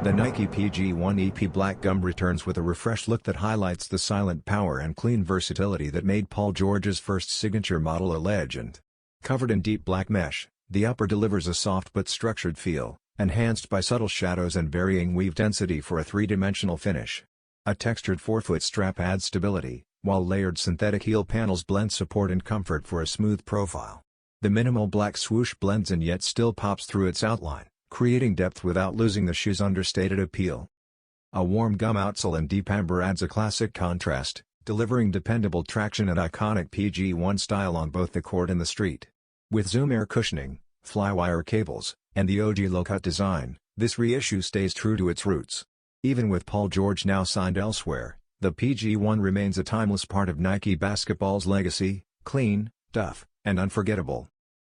The Nike PG1 EP Black Gum returns with a refreshed look that highlights the silent power and clean versatility that made Paul George's first signature model a legend. Covered in deep black mesh, the upper delivers a soft but structured feel, enhanced by subtle shadows and varying weave density for a three-dimensional finish. A textured forefoot strap adds stability, while layered synthetic heel panels blend support and comfort for a smooth profile. The minimal black swoosh blends in yet still pops through its outline, creating depth without losing the shoe's understated appeal. A warm gum outsole in deep amber adds a classic contrast, delivering dependable traction and iconic PG1 style on both the court and the street. With Zoom Air cushioning, Flywire cables, and the OG low-cut design, this reissue stays true to its roots. Even with Paul George now signed elsewhere, the PG1 remains a timeless part of Nike basketball's legacy: clean, tough, and unforgettable.